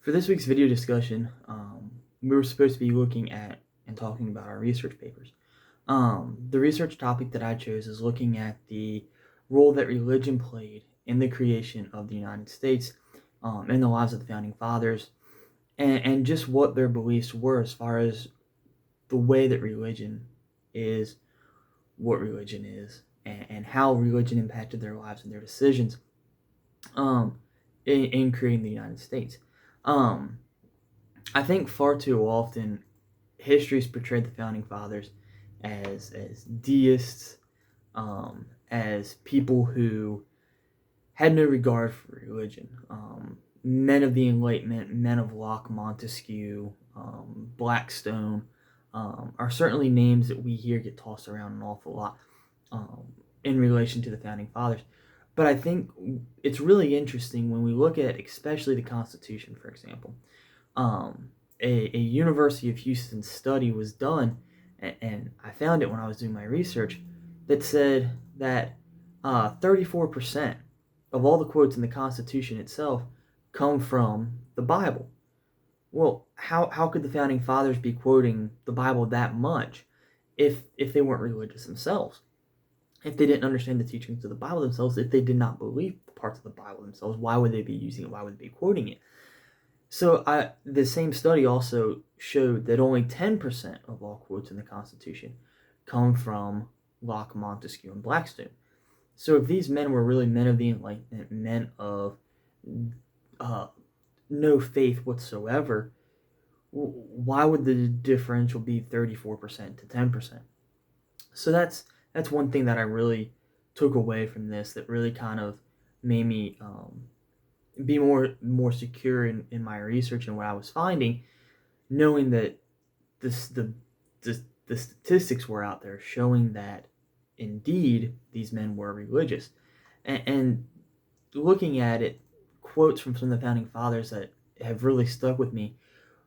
For this week's video discussion, we were supposed to be looking at and talking about our research papers. The research topic that I chose is looking at the role that religion played in the creation of the United States, in the lives of the founding fathers, and just what their beliefs were as far as the way that religion is, what religion is, and how religion impacted their lives and their decisions in creating the United States. I think far too often history's portrayed the founding fathers as deists, as people who had no regard for religion. Men of the Enlightenment, men of Locke, Montesquieu, Blackstone, are certainly names that we hear get tossed around an awful lot in relation to the founding fathers. But I think it's really interesting when we look at especially the Constitution, for example. A University of Houston study was done, and I found it when I was doing my research, that said that 34% of all the quotes in the Constitution itself come from the Bible. Well, how could the founding fathers be quoting the Bible that much if they weren't religious themselves? If they didn't understand the teachings of the Bible themselves, if they did not believe parts of the Bible themselves, why would they be using it? Why would they be quoting it? So the same study also showed that only 10% of all quotes in the Constitution come from Locke, Montesquieu, and Blackstone. So if these men were really men of the Enlightenment, men of no faith whatsoever, why would the differential be 34% to 10%? So that's one thing that I really took away from this, that really kind of made me be more secure in my research and what I was finding, knowing that the statistics were out there showing that indeed these men were religious. And looking at it, quotes from some of the founding fathers that have really stuck with me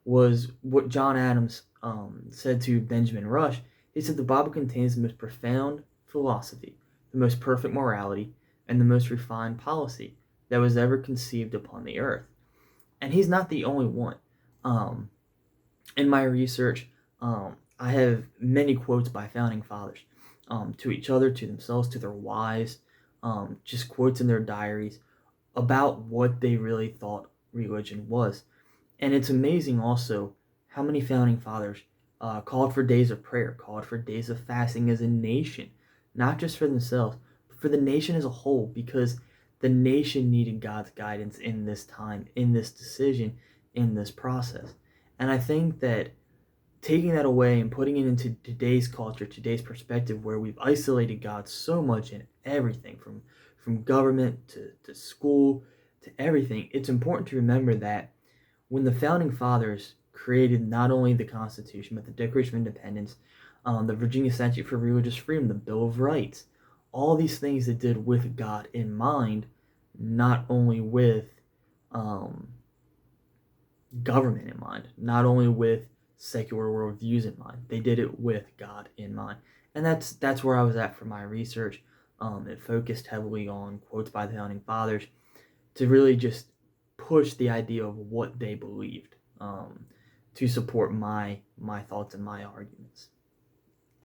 was what John Adams said to Benjamin Rush. He said, "The Bible contains the most profound philosophy, the most perfect morality, and the most refined policy that was ever conceived upon the earth." And he's not the only one. In my research, I have many quotes by founding fathers, to each other, to themselves, to their wives, just quotes in their diaries about what they really thought religion was. And it's amazing also how many founding fathers called for days of prayer, called for days of fasting as a nation, not just for themselves, but for the nation as a whole, because the nation needed God's guidance in this time, in this decision, in this process. And I think that taking that away and putting it into today's culture, today's perspective, where we've isolated God so much in everything, from government to school to everything, it's important to remember that when the founding fathers created not only the Constitution, but the Declaration of Independence, the Virginia Statute for Religious Freedom, the Bill of Rights, all these things they did with God in mind, not only with government in mind, not only with secular worldviews in mind. They did it with God in mind. And that's where I was at for my research. It focused heavily on quotes by the founding fathers to really just push the idea of what they believed, to support my thoughts and my arguments.